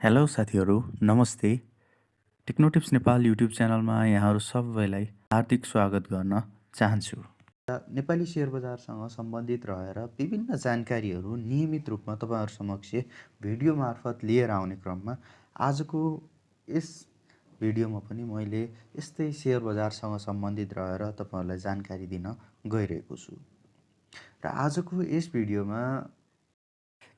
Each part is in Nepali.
हेलो साथीहरू, नमस्ते। टेक्नोटिप्स नेपाल युट्युब च्यानलमा यहाँहरू सबैलाई हार्दिक स्वागत गर्न चाहन्छु। नेपाली सेयर बजारसँग सम्बन्धित रहेर विभिन्न जानकारीहरू नियमित रूपमा तपाईँहरू समक्ष भिडियो मार्फत लिएर आउने क्रममा आजको यस भिडियोमा पनि मैले यस्तै सेयर बजारसँग सम्बन्धित रहेर तपाईँहरूलाई जानकारी दिन गइरहेको छु। र आजको यस भिडियोमा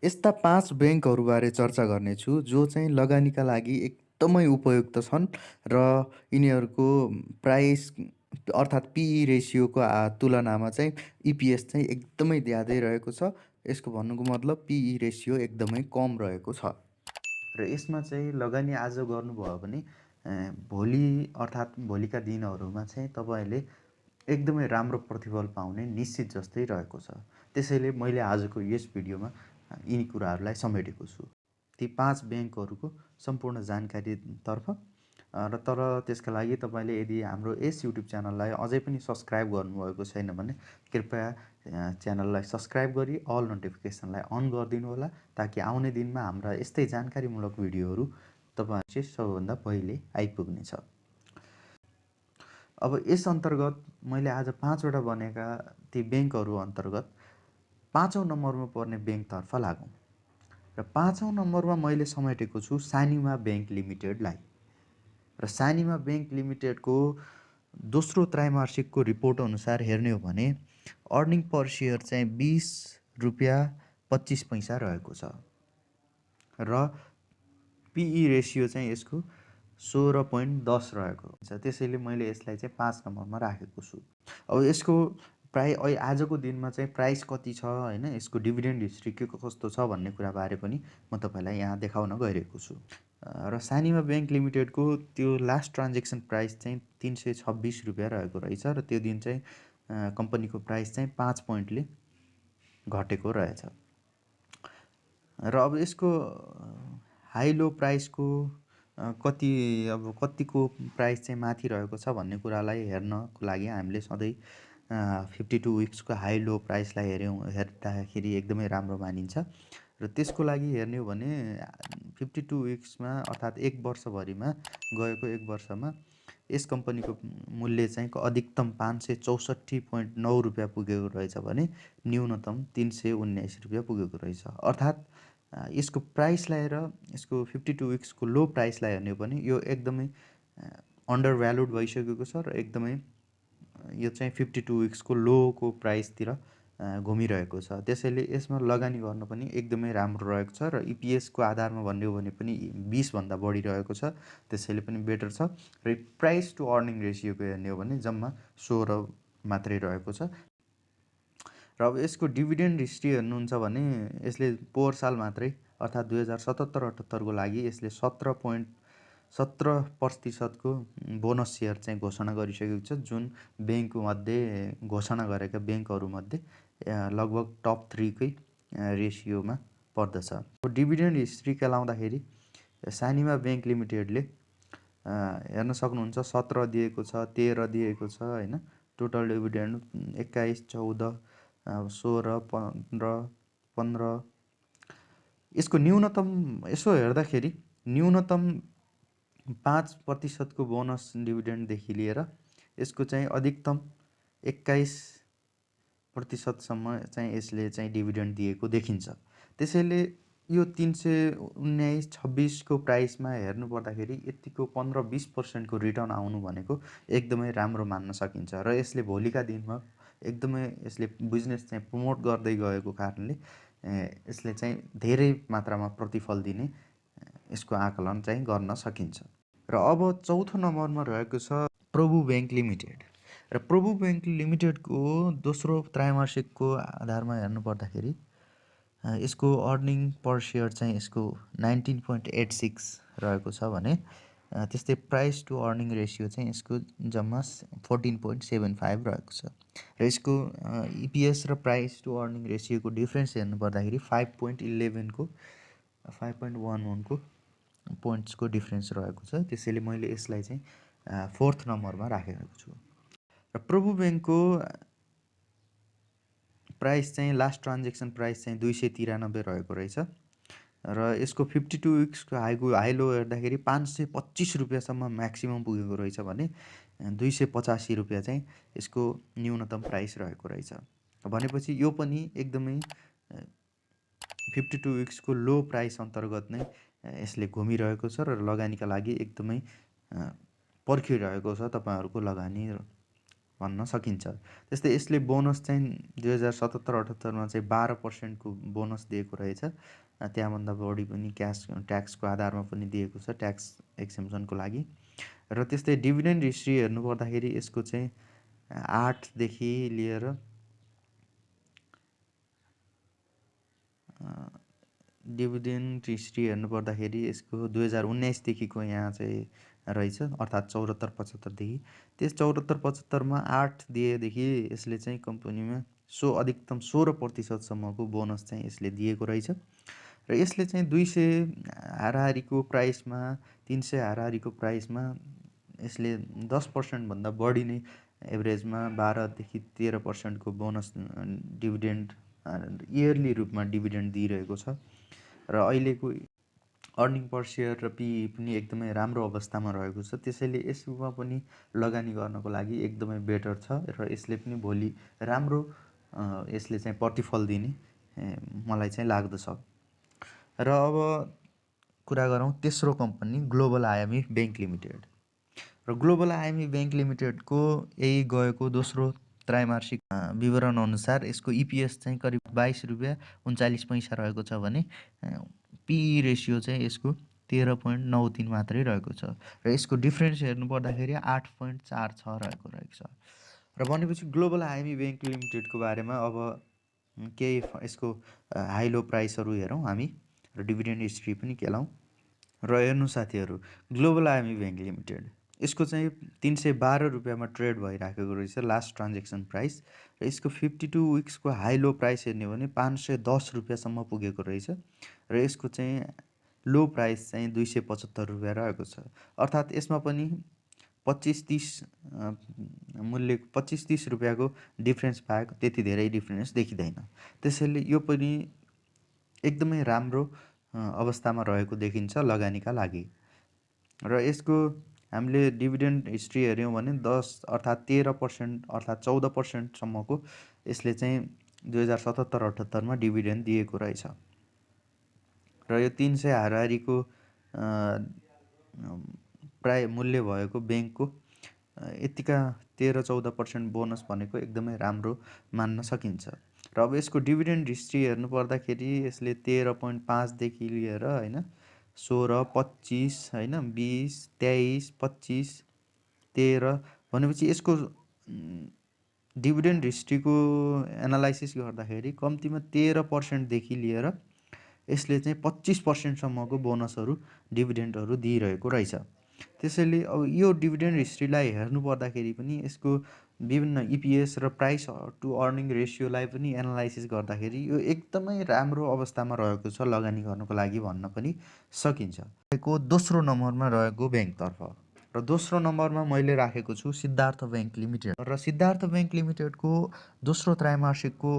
यस्ता 5 ब्याङ्कहरूबारे चर्चा गर्नेछु जो चाहिँ लगानीका लागि एकदमै उपयुक्त छन् र यिनीहरूको प्राइस अर्थात् पिई रेसियोको तुलनामा चाहिँ इपिएस चाहिँ एकदमै ज्यादै रहेको छ। यसको भन्नुको मतलब पिई रेसियो एकदमै कम रहेको छ र यसमा चाहिँ लगानी आज गर्नुभयो भने भोलि अर्थात् भोलिका दिनहरूमा चाहिँ तपाईँले एकदमै राम्रो प्रतिफल पाउने निश्चित जस्तै रहेको छ। त्यसैले मैले आजको यस भिडियोमा यिनी कुराहरूलाई समेटेको छु, ती 5 ब्याङ्कहरूको सम्पूर्ण जानकारीतर्फ। र तर त्यसका लागि तपाईँले यदि हाम्रो यस युट्युब च्यानललाई अझै पनि सब्सक्राइब गर्नुभएको छैन भने कृपया च्यानललाई सब्सक्राइब गरी अल नोटिफिकेसनलाई अन गरिदिनु होला, ताकि आउने दिनमा हाम्रा यस्तै जानकारीमूलक भिडियोहरू तपाईँहरू चाहिँ सबैभन्दा पहिले आइपुग्नेछ। अब यस अन्तर्गत मैले आज 5वटा बनेका ती ब्याङ्कहरू अन्तर्गत 5औं नम्बरमा पर्ने ब्याङ्कतर्फ लागौँ र 5औं नम्बरमा मैले समेटेको छु सानिमा ब्याङ्क लिमिटेडलाई। र सानिमा ब्याङ्क लिमिटेडको दोस्रो त्रैमासिकको रिपोर्ट अनुसार हेर्ने हो भने अर्निङ पर सेयर चाहिँ 20 रुपियाँ 25 पैसा रहेको छ र पिई रेसियो चाहिँ यसको 16.10 रहेको छ। त्यसैले मैले यसलाई चाहिँ 5 नम्बरमा राखेको छु। अब यसको आजको दिनमा चाहिँ प्राइस कति छ हैन, यसको डिभिडेन्ड हिस्ट्री के कस्तो छ भन्ने कुराबारे पनि म तपाईँलाई यहाँ देखाउन गइरहेको छु। र सानिमा ब्याङ्क लिमिटेडको त्यो लास्ट ट्रान्जेक्सन प्राइस चाहिँ 326 रुपियाँ रहेको रहेछ र त्यो दिन चाहिँ कम्पनीको प्राइस चाहिँ 5 पोइन्टले घटेको रहेछ। र अब यसको हाई लो प्राइसको कतिको प्राइस चाहिँ माथि रहेको छ भन्ने कुरालाई हेर्नको लागि हामीले सधैँ 52 विक्सको हाई लो प्राइसलाई हेर्दाखेरि एकदमै राम्रो मानिन्छ। र त्यसको लागि हेर्ने हो भने 52 विक्समा अर्थात् एक वर्षभरिमा गएको एक वर्षमा यस कम्पनीको मूल्य चाहिँ अधिकतम 564.9 रुपियाँ पुगेको रहेछ भने न्यूनतम 319 रुपियाँ पुगेको रहेछ। अर्थात् यसको प्राइसलाई र यसको 52 विक्सको लो प्राइसलाई हेर्ने हो भने यो एकदमै अन्डर भ्यालुड भइसकेको छ र एकदमै यो चाहिँ 52 विक्सको लोको प्राइसतिर घुमिरहेको छ। त्यसैले यसमा लगानी गर्न पनि एकदमै राम्रो रहेको छ र इपिएसको आधारमा भन्ने हो भने पनि 20 भन्दा बढी रहेको छ, त्यसैले पनि बेटर छ। र प्राइस टु अर्निङ रेसियोको हेर्ने हो भने जम्मा 16 मात्रै रहेको छ। र अब यसको डिभिडेन्ड हिस्ट्री हेर्नुहुन्छ भने यसले पोहोर साल मात्रै अर्थात् 2077-78 को लागि यसले 17.17% बोनस सेयर चाहिँ घोषणा गरिसकेको छ, जुन ब्याङ्कमध्ये घोषणा गरेका ब्याङ्कहरूमध्ये लगभग टप 3 कै रेसियोमा पर्दछ। डिभिडेन्ड हिस्ट्री केलाउँदाखेरि सानिमा ब्याङ्क लिमिटेडले हेर्न सक्नुहुन्छ 17 दिएको छ, 13 दिएको छ हैन। Total dividend 21, 14, 16, 15। यसको न्यूनतम यसो हेर्दाखेरि न्यूनतम 5% को बोनस डिभिडेन्डदेखि लिएर यसको चाहिँ अधिकतम 21% सम्म चाहिँ यसले चाहिँ डिभिडेन्ड दिएको देखिन्छ। त्यसैले यो 319-26 को प्राइसमा हेर्नु पर्दाखेरि यतिको 15-20% को रिटर्न आउनु भनेको एकदमै राम्रो मान्न सकिन्छ। र यसले भोलिका दिनमा एकदमै यसले बिजनेस चाहिँ प्रमोट गर्दै गएको कारणले यसले चाहिँ धेरै मात्रामा प्रतिफल दिने यसको आकलन चाहिँ गर्न सकिन्छ। र अब चौथो नम्बरमा रहेको छ प्रभु ब्याङ्क लिमिटेड। र प्रभु ब्याङ्क लिमिटेडको दोस्रो त्रैमासिकको आधारमा हेर्नु पर्दाखेरि यसको अर्निङ पर सेयर चाहिँ यसको 19.86 रहेको छ भने त्यस्तै प्राइस टु अर्निङ रेसियो चाहिँ यसको जम्मा 14.75 रहेको छ। र यसको इपिएस र प्राइस टु अर्निङ रेसियोको डिफ्रेन्स हेर्नु पर्दाखेरि 5.11 को 5.11 को पोइन्ट्सको डिफ्रेन्स रहेको छ। त्यसैले मैले यसलाई चाहिँ 4th नम्बरमा राखेको छु। र प्रभु ब्याङ्कको प्राइस चाहिँ लास्ट ट्रान्जेक्सन प्राइस चाहिँ 293 रहेको रहेछ र यसको 52 विक्सको हाई लो हेर्दाखेरि 525 रुपियाँसम्म म्याक्सिमम पुगेको रहेछ भने 285 रुपियाँ चाहिँ यसको न्यूनतम प्राइस रहेको रहेछ। भनेपछि यो पनि एकदमै 52 विक्सको लो प्राइस अन्तर्गत नै यसले घुमिरहेको छ र लगानीका लागि एकदमै पर्खिरहेको छ तपाईँहरूको लगानी भन्न सकिन्छ। त्यस्तै यसले बोनस चाहिँ 2077-78मा चाहिँ 12% को बोनस दिएको रहेछ। त्यहाँभन्दा बढी पनि ट्याक्सको आधारमा पनि दिएको छ ट्याक्स एक्सेम्सनको लागि। र त्यस्तै डिभिडेन्ड हिस्ट्री हेर्नुपर्दाखेरि यसको चाहिँ 8 देखि लिएर डिभिडेन्ड हिस्ट्री हेर्नुपर्दाखेरि यसको 2019 देखिको यहाँ चाहिँ रहेछ, अर्थात् 74-75 देखि। त्यस 74-75मा 8 दिएदेखि यसले चाहिँ कम्पनीमा अधिकतम 16% बोनस चाहिँ यसले दिएको रहेछ। र यसले चाहिँ 200 हाराहारीको प्राइसमा 300 हाराहारीको प्राइसमा यसले 10% भन्दा बढी नै एभरेजमा 12 देखि 13% को बोनस डिभिडेन्ड इयरली रूपमा डिभिडेन्ड दिइरहेको छ। र अहिलेको अर्निङ पर सेयर र पिई पनि एकदमै राम्रो अवस्थामा रहेको छ। त्यसैले यसमा पनि लगानी गर्नको लागि एकदमै बेटर छ र यसले पनि भोलि राम्रो यसले चाहिँ प्रतिफल दिने मलाई चाहिँ लाग्दछ। र अब कुरा गरौँ तेस्रो company global IME bank limited. र ग्लोबल आइएमई बैंक लिमिटेडको यही गएको दोस्रो त्रैमासिक विवरण अनुसार यसको इपिएस चाहिँ करिब 22 रुपियाँ 39 पैसा रहेको छ भने पिई रेसियो चाहिँ यसको 13.93 मात्रै रहेको छ। र यसको डिफ्रेन्स हेर्नुपर्दाखेरि 8.46 रहेको रहेछ। र भनेपछि ग्लोबल आइएमई बैंक लिमिटेडको बारेमा अब केही यसको हाई लो प्राइसहरू हेरौँ हामी र डिभिडेन्ड हिस्ट्री पनि केलाउँ। र हेर्नु साथीहरू, ग्लोबल आइएमई बैंक लिमिटेड यसको चाहिँ 312 रुपियाँमा ट्रेड भइराखेको रहेछ लास्ट ट्रान्जेक्सन प्राइस। र यसको 52 विक्सको हाई लो प्राइस हेर्ने हो भने 510 रुपियाँसम्म पुगेको रहेछ। र यसको चाहिँ लो प्राइस चाहिँ 275 रुपियाँ रहेको छ। अर्थात् यसमा पनि 25-30 मूल्य 25-30 रुपियाँको डिफ्रेन्स पाएको त्यति धेरै डिफ्रेन्स देखिँदैन। त्यसैले यो पनि एकदमै राम्रो अवस्थामा रहेको देखिन्छ लगानीका लागि। र यसको हामीले डिभिडेन्ड हिस्ट्री हेऱ्यौँ भने 10 अर्थात् 13% अर्थात् 14%सम्मको यसले चाहिँ 2077-78मा डिभिडेन्ड दिएको रहेछ। र यो 300 हाराहारीको प्राय मूल्य भएको बैंकको यतिका 13-14% बोनस भनेको एकदमै राम्रो मान्न सकिन्छ। र अब यसको डिभिडेन्ड हिस्ट्री हेर्नु पर्दाखेरि यसले 13.5 देखि लिएर हैन 16, 25 हैन 20, 23, 25, 13 भनेपछि यसको डिभिडेन्ड हिस्ट्रीको एनालाइसिस गर्दाखेरि कम्तीमा 13% देखि लिएर यसले चाहिँ 25% सम्मको बोनसहरू डिभिडेन्डहरू दिइरहेको रहेछ। त्यसैले अब यो डिभिडेन्ड हिस्ट्रीलाई हेर्नु पर्दाखेरि पनि यसको विभिन्न इपिएस र प्राइस टु अर्निङ रेसियोलाई पनि एनालाइसिस गर्दाखेरि यो एकदमै राम्रो अवस्थामा रहेको छ लगानी गर्नको लागि भन्न पनि सकिन्छ। को दोस्रो नम्बरमा रहेको बैंकतर्फ र दोस्रो नम्बरमा मैले राखेको छु सिद्धार्थ बैंक लिमिटेड। र सिद्धार्थ बैंक लिमिटेडको दोस्रो त्रैमासिकको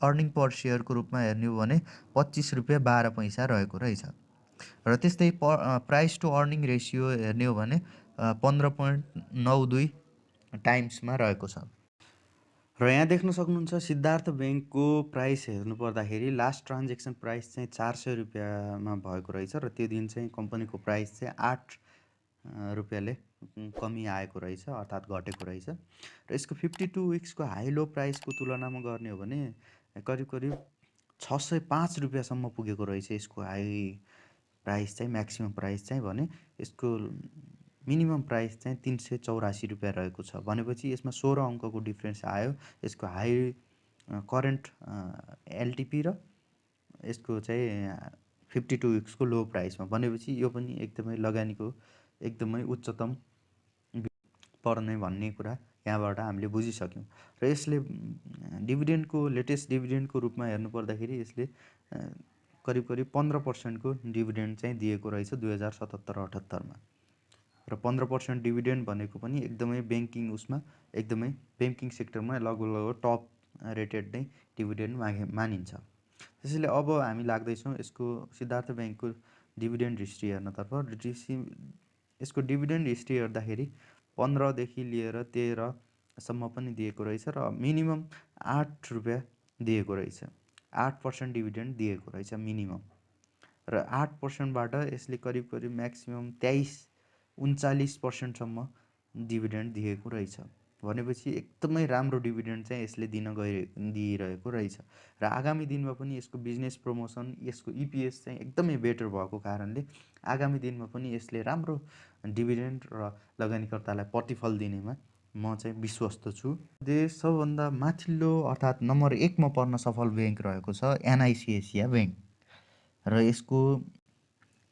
अर्निङ पर सेयरको रूपमा हेर्ने हो भने 25 रुपियाँ 12 पैसा रहेको रहेछ। र त्यस्तै प्राइस टु अर्निङ रेसियो हेर्ने हो भने 15.92 टाइम्समा रहेको छ। र यहाँ देख्न सक्नुहुन्छ सिद्धार्थ बैंकको प्राइस हेर्नु पर्दाखेरि लास्ट ट्रान्जेक्सन प्राइस चाहिँ 400 रुपियाँमा भएको रहेछ र त्यो दिन चाहिँ कम्पनीको प्राइस चाहिँ 8 रुपियाँले कमी आएको रहेछ अर्थात् घटेको रहेछ। र यसको 52 विक्सको हाई लो प्राइसको तुलनामा गर्ने हो भने करिब 605 रुपियाँसम्म पुगेको रहेछ यसको हाई प्राइस चाहिँ म्याक्सिमम प्राइस चाहिँ भने यसको मिनिमम प्राइस चाहिँ 384 रुपियाँ रहेको छ। भनेपछि यसमा 16 अङ्कको डिफ्रेन्स आयो यसको हाई करेन्ट एलटिपी र यसको चाहिँ 52 विक्सको लो प्राइसमा। भनेपछि यो पनि एकदमै लगानीको एकदमै उच्चतम पर्ने भन्ने कुरा यहाँबाट हामीले बुझिसक्यौँ। र यसले डिभिडेन्डको लेटेस्ट डिभिडेन्डको रूपमा हेर्नु पर्दाखेरि यसले करिब 15% को डिभिडेन्ड चाहिँ दिएको रहेछ 2077-78मा। र 15% डिभिडेन्ड भनेको पनि एकदमै ब्याङ्किङ एकदमै ब्याङ्किङ सेक्टरमा लगभग टप रेटेड नै डिभिडेन्ड मानिन्छ। त्यसैले अब हामी लाग्दैछौँ यसको सिद्धार्थ ब्याङ्कको डिभिडेन्ड हिस्ट्री हेर्नतर्फ। यसको डिभिडेन्ड हिस्ट्री हेर्दाखेरि 15 देखि लिएर 13 सम्म पनि दिएको रहेछ र मिनिमम 8 रुपियाँ दिएको रहेछ। 8% डिभिडेन्ड दिएको रहेछ मिनिमम, र 8%बाट यसले करिब करिब म्याक्सिमम 39% सम्म डिभिडेन्ड दिएको रहेछ। भनेपछि एकदमै राम्रो डिभिडेन्ड चाहिँ यसले दिइरहेको रहेछ। र आगामी दिनमा पनि यसको बिजनेस प्रमोसन, यसको इपिएस चाहिँ एकदमै बेटर भएको कारणले आगामी दिनमा पनि यसले राम्रो डिभिडेन्ड र लगानीकर्तालाई प्रतिफल दिनेमा म चाहिँ विश्वस्त छु। देश सबभन्दा माथिल्लो अर्थात् नम्बर 1मा पर्न सफल ब्याङ्क रहेको छ एनआइसिएसिया ब्याङ्क, र यसको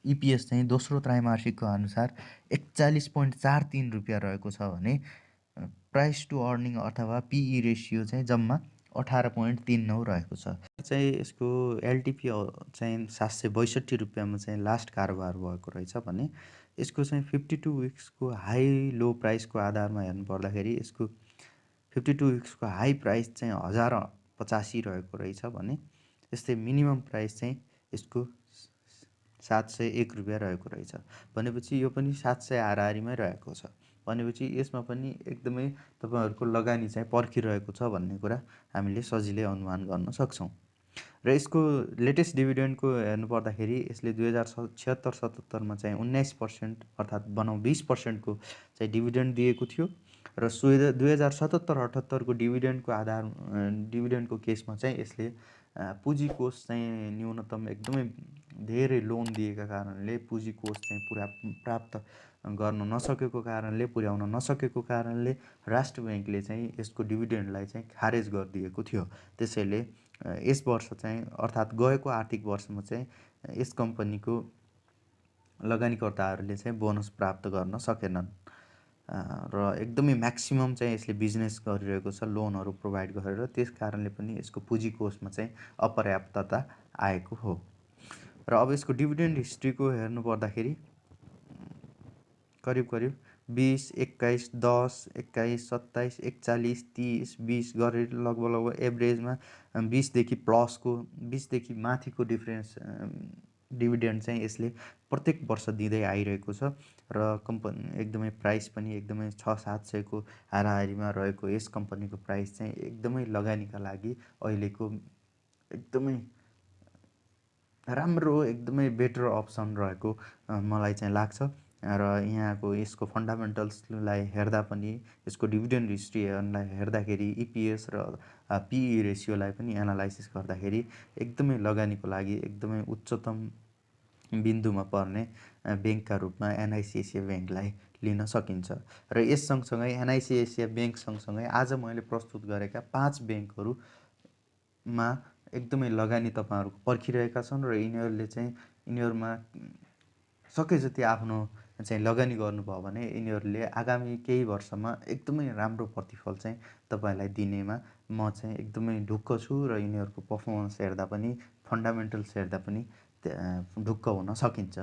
इपिएस चाहिँ दोस्रो त्रैमासिकको अनुसार 41.43 रुपियाँ रहेको छ भने प्राइस टु अर्निङ अथवा पिई रेसियो चाहिँ जम्मा 18.39 रहेको छ। चाहिँ यसको एलटिपी चाहिँ 762 रुपियाँमा चाहिँ लास्ट कारोबार भएको रहेछ भने यसको चाहिँ 52 विक्सको हाई लो प्राइसको आधारमा हेर्नु पर्दाखेरि यसको 52 विक्सको हाई प्राइस चाहिँ 1085 रहेको रहेछ भने यस्तै मिनिमम प्राइस चाहिँ यसको 701 रुपियाँ रहेको रहेछ। भनेपछि यो पनि 700 हाराहारीमै रहेको छ। भनेपछि यसमा पनि एकदमै तपाईँहरूको लगानी चाहिँ पर्खिरहेको छ भन्ने कुरा हामीले सजिलै अनुमान गर्न सक्छौँ। र यसको लेटेस्ट डिभिडेन्डको हेर्नु पर्दाखेरि यसले 2076-77मा चाहिँ 19% अर्थात् बनाउँ 20%को चाहिँ डिभिडेन्ड दिएको थियो, र 2077-78को डिभिडेन्डको केसमा चाहिँ यसले पुँजी कोष चाहिँ न्यूनतम एकदमै धेरै लोन दिएका कारणले पुँजी कोष चाहिँ प्राप्त गर्न नसकेको कारणले, पुर्याउन नसकेको कारणले राष्ट्र ब्याङ्कले चाहिँ यसको डिभिडेन्डलाई चाहिँ खारेज गरिदिएको थियो। त्यसैले यस वर्ष चाहिँ अर्थात् गएको आर्थिक वर्षमा चाहिँ यस कम्पनीको लगानीकर्ताहरूले चाहिँ बोनस प्राप्त गर्न सकेनन्, र एकदमै म्याक्सिमम चाहिँ यसले बिजनेस गरिरहेको छ लोनहरू प्रोभाइड गरेर। त्यस कारणले पनि यसको पुँजी कोषमा चाहिँ अपर्याप्तता आएको हो। र अब यसको डिभिडेन्ड हिस्ट्रीको हेर्नु पर्दाखेरि करिब करिब 20, 21, 10, 21, 27, 41, 30, 20 गरेर लगभग एभरेजमा 20 देखि माथिको डिभिडेन्ड चाहिँ यसले प्रत्येक वर्ष दिँदै आइरहेको छ। र कम्पनी एकदमै प्राइस पनि एकदमै 600-700 को हाराहारीमा रहेको यस कम्पनीको प्राइस चाहिँ एकदमै लगानीका लागि अहिलेको एकदमै राम्रो, एकदमै बेटर अप्सन रहेको मलाई चाहिँ लाग्छ। र यहाँको यसको फन्डामेन्टल्सलाई हेर्दा पनि, यसको डिभिडेन्ड हिस्ट्री हेर्दाखेरि, इपिएस र पिई रेसियोलाई पनि एनालाइसिस गर्दाखेरि एकदमै लगानीको लागि एकदमै उच्चतम बिन्दुमा पर्ने ब्याङ्कका रूपमा एनआइसिएसिया ब्याङ्कलाई लिन सकिन्छ। र यस सँगसँगै एनआइसिएसिया ब्याङ्क सँगसँगै आज मैले प्रस्तुत गरेका 5 ब्याङ्कहरूमा एकदमै लगानी तपाईँहरूको पर्खिरहेका छन्, र यिनीहरूमा सके जति आफ्नो चाहिँ लगानी गर्नुभयो भने यिनीहरूले आगामी केही वर्षमा एकदमै राम्रो प्रतिफल चाहिँ तपाईँलाई दिनेमा म चाहिँ एकदमै ढुक्क छु। र यिनीहरूको पर्फर्मेन्स हेर्दा पनि, फन्डामेन्टल्स हेर्दा पनि ढुक्क हुन सकिन्छ।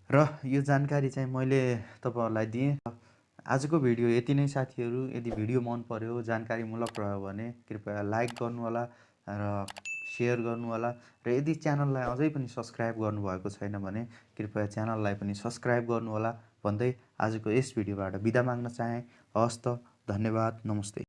र यो जानकारी चाहिँ मैले तपाईँहरूलाई दिएँ। आजको भिडियो यति नै साथीहरू। यदि भिडियो मन पर्यो, जानकारीमूलक रह्यो भने कृपया लाइक गर्नुहोला र सेयर गर्नुहोला, र यदि च्यानललाई अझै पनि सब्सक्राइब गर्नुभएको छैन भने कृपया च्यानललाई पनि सब्सक्राइब गर्नुहोला भन्दै आजको यस भिडियोबाट बिदा माग्न चाहे। हवस् त, धन्यवाद, नमस्ते।